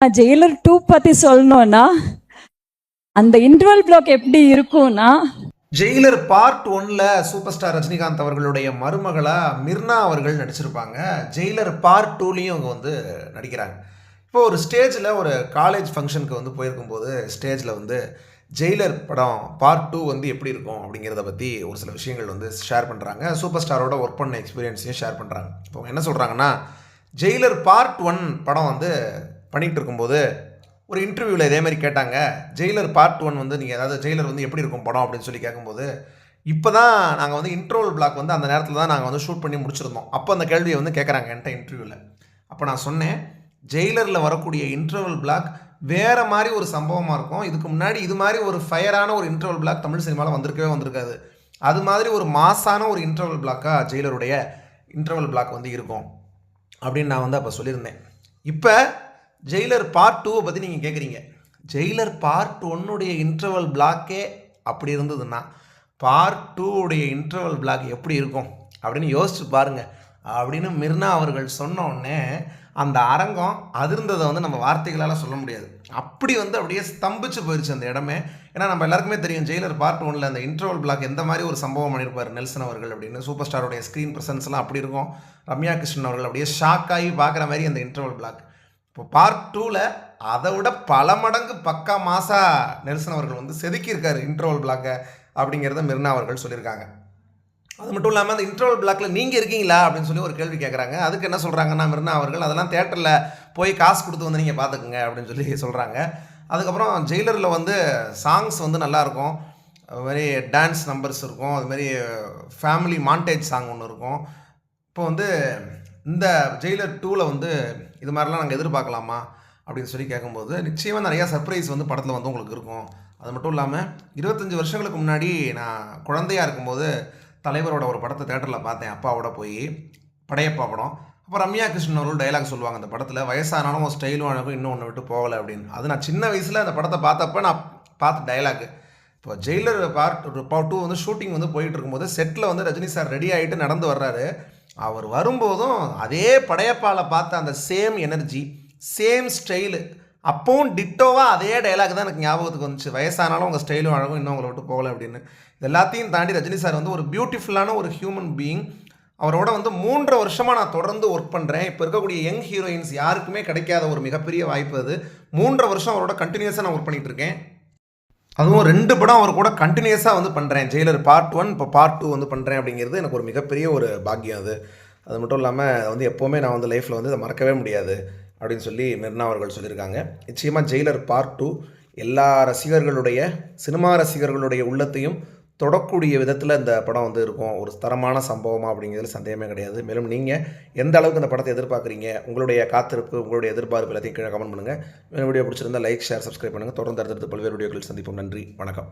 Jailer 2 பத்தி சொல்லணும்னா அந்த இன்டர்வல் பிளாக் எப்படி இருக்கும்னா, ஜெயிலர் பார்ட் 1ல சூப்பர் ஸ்டார் ரஜினிகாந்த் அவர்களுடைய மருமகளா மிர்னா அவர்கள் நடிச்சிருப்பாங்க. ஜெயிலர் பார்ட் 2லையும் அவங்க வந்து நடிக்கிறாங்க. இப்போ ஒரு ஸ்டேஜில் ஒரு காலேஜ் ஃபங்க்ஷனுக்கு வந்து போயிருக்கும்போது ஸ்டேஜில் வந்து ஜெயிலர் படம் பார்ட் 2 வந்து எப்படி இருக்கும் அப்படிங்கிறத பற்றி ஒரு சில விஷயங்கள் வந்து ஷேர் பண்ணுறாங்க. சூப்பர் ஸ்டாரோட ஒர்க் பண்ண எக்ஸ்பீரியன்ஸையும் ஷேர் பண்ணுறாங்க. இப்போ என்ன சொல்கிறாங்கன்னா, ஜெயிலர் பார்ட் 1 படம் வந்து பண்ணிகிட்டு இருக்கும்போது ஒரு இன்டர்வியூவில் இதே மாதிரி கேட்டாங்க, ஜெயிலர் பார்ட் 1 வந்து நீங்கள் ஏதாவது ஜெயிலர் வந்து எப்படி இருக்கும் படம் அப்படின்னு சொல்லி கேட்கும்போது, இப்போ தான் நாங்கள் வந்து இன்ட்ரோவல் பிளாக் வந்து அந்த நேரத்தில் தான் நாங்கள் வந்து ஷூட் பண்ணி முடிச்சிருந்தோம். அப்போ அந்த கேள்வியை வந்து கேட்குறாங்க என்கிட்ட இன்டர்வியூவில். அப்போ நான் சொன்னேன், ஜெயிலரில் வரக்கூடிய இன்ட்ரோவல் பிளாக் வேறு மாதிரி ஒரு சம்பவமாக இருக்கும். இதுக்கு முன்னாடி இது மாதிரி ஒரு ஃபயரான ஒரு இன்ட்ரோவல் பிளாக் தமிழ் சினிமாவில் வந்திருக்காது. அது மாதிரி ஒரு மாசான ஒரு இன்ட்ரோவல் பிளாக்காக ஜெயிலருடைய இன்ட்ரோவல் பிளாக் வந்து இருக்கும் அப்படின்னு நான் வந்து அப்போ சொல்லியிருந்தேன். இப்போ ஜெயிலர் பார்ட் 2 பற்றி நீங்கள் கேட்குறீங்க. ஜெயிலர் பார்ட் 1 இன்டர்வல் பிளாக்கே அப்படி இருந்ததுன்னா பார்ட் 2 இன்டர்வல் பிளாக் எப்படி இருக்கும் அப்படின்னு யோசிச்சு பாருங்க அப்படின்னு மிர்னா அவர்கள் சொன்ன உடனே அந்த அரங்கம் அதிர்ந்ததை வந்து நம்ம வார்த்தைகளால் சொல்ல முடியாது. அப்படி வந்து அப்படியே ஸ்தம்பிச்சு போயிடுச்சு அந்த இடமே. ஏன்னா நம்ம எல்லாருக்குமே தெரியும் ஜெயிலர் பார்ட் 1ல் அந்த இன்டர்வல் பிளாக் எந்த மாதிரி ஒரு சம்பவம் பண்ணியிருப்பார் நெல்சன் அவர்கள் அப்படின்னு. சூப்பர் ஸ்டாரோடைய ஸ்க்ரீன் ப்ரெசன்ஸ்லாம் அப்படி இருக்கும். ரம்யா கிருஷ்ணன் அவர்கள் அப்படியே ஷாக் ஆகி பார்க்குற மாதிரி அந்த இன்டர்வல் பிளாக். இப்போ பார்ட் 2ல் அதை விட பல மடங்கு பக்கா மாசா நெல்சன் அவர்கள் வந்து செதுக்கியிருக்காரு இன்டர்வல் பிளாக்கை அப்படிங்கிறத மிர்னா அவர்கள் சொல்லியிருக்காங்க. அது மட்டும் இல்லாமல் அந்த இன்டர்வல் பிளாக்கில் நீங்கள் இருக்கீங்களா அப்படின்னு சொல்லி ஒரு கேள்வி கேட்குறாங்க. அதுக்கு என்ன சொல்கிறாங்கன்னா மிர்னா அவர்கள், அதெல்லாம் தேட்டரில் போய் காசு கொடுத்து வந்து நீங்கள் பார்த்துக்குங்க அப்படின்னு சொல்லி சொல்கிறாங்க. அதுக்கப்புறம் ஜெயிலரில் வந்து சாங்ஸ் வந்து நல்லாயிருக்கும். அதுமாதிரி டான்ஸ் நம்பர்ஸ் இருக்கும். அதுமாதிரி ஃபேமிலி மாண்டேஜ் சாங் ஒன்று இருக்கும். இப்போ வந்து இந்த ஜெயிலர் 2ல் வந்து இது மாதிரிலாம் நாங்கள் எதிர்பார்க்கலாமா அப்படின்னு சொல்லி கேட்கும்போது, நிச்சயமாக நிறையா சர்ப்ரைஸ் வந்து படத்தில் வந்து உங்களுக்கு இருக்கும். அது மட்டும் இல்லாமல் 25 வருஷங்களுக்கு முன்னாடி நான் குழந்தையாக இருக்கும்போது தலைவரோட ஒரு படத்தை தேட்டரில் பார்த்தேன் அப்பாவோட போய், படையப்பா படம். அப்போ ரம்யா கிருஷ்ணன் அவர்கள் டைலாக் சொல்லுவாங்க அந்த படத்தில், வயசானாலும் ஒரு ஸ்டைலும் அழகும் இன்னும் ஒன்று விட்டு போகலை அப்படின்னு. அது நான் சின்ன வயசில் அந்த படத்தை பார்த்தப்ப நான் பார்த்த டைலாக். இப்போ ஜெயிலர் பார்ட் 2 வந்து ஷூட்டிங் வந்து போயிட்டு இருக்கும்போது செட்டில் வந்து ரஜினி சார் ரெடி ஆகிட்டு நடந்து வர்றாரு. அவர் வரும்போதும் அதே படையப்பாவில் பார்த்த அந்த சேம் எனர்ஜி, சேம் ஸ்டைலு, அப்போவும் டிட்டோவாக அதே டைலாக் தான் எனக்கு ஞாபகத்துக்கு வந்துச்சு. வயசானாலும் உங்கள் ஸ்டைலும் அழகும் இன்னும் உங்களை விட்டு போகலை அப்படின்னு. இது எல்லாத்தையும் தாண்டி ரஜினி சார் வந்து ஒரு பியூட்டிஃபுல்லான ஒரு ஹியூமன் பீயிங். அவரோட வந்து 3 வருஷமாக நான் தொடர்ந்து ஒர்க் பண்ணுறேன். இப்போ இருக்கக்கூடிய யங் ஹீரோயின்ஸ் யாருக்குமே கிடைக்காத ஒரு மிகப்பெரிய வாய்ப்பு அது. 3 வருஷம் அவரோட கண்டினியூஸாக நான் ஒர்க் பண்ணிகிட்டு இருக்கேன். அதுவும் 2 படம் அவர் கூட கண்டினியூஸாக வந்து பண்ணுறேன். ஜெயிலர் பார்ட் 1 இப்போ பார்ட் 2 வந்து பண்ணுறேன் அப்படிங்கிறது எனக்கு ஒரு மிகப்பெரிய ஒரு பாக்கியம் அது. அது மட்டும் இல்லாமல் வந்து எப்போவுமே நான் வந்து லைஃப்பில் வந்து இதை மறக்கவே முடியாது அப்படின்னு சொல்லி மிர்னா அவர்கள் சொல்லியிருக்காங்க. நிச்சயமாக ஜெயிலர் பார்ட் 2 எல்லா ரசிகர்களுடைய, சினிமா ரசிகர்களுடைய உள்ளத்தையும் தொடக்கூடிய விதத்தில் இந்த படம் வந்து இருக்கும். ஒரு தரமான சம்பவமாக அப்படிங்கிறதுல சந்தேகமே கிடையாது. மேலும் நீங்கள் எந்த அளவுக்கு இந்த படத்தை எதிர்பார்க்குறீங்க, உங்களுடைய காத்திருப்பு, உங்களுடைய எதிர்பார்ப்பு எல்லாத்தையும் கீழே கமெண்ட் பண்ணுங்கள். வீடியோ பிடிச்சிருந்தால் லைக், ஷேர், சப்ஸ்கிரைப் பண்ணுங்கள். தொடர்ந்து அடுத்தடுத்து பல்வேறு வீடியோக்கள் சந்திப்போம். நன்றி, வணக்கம்.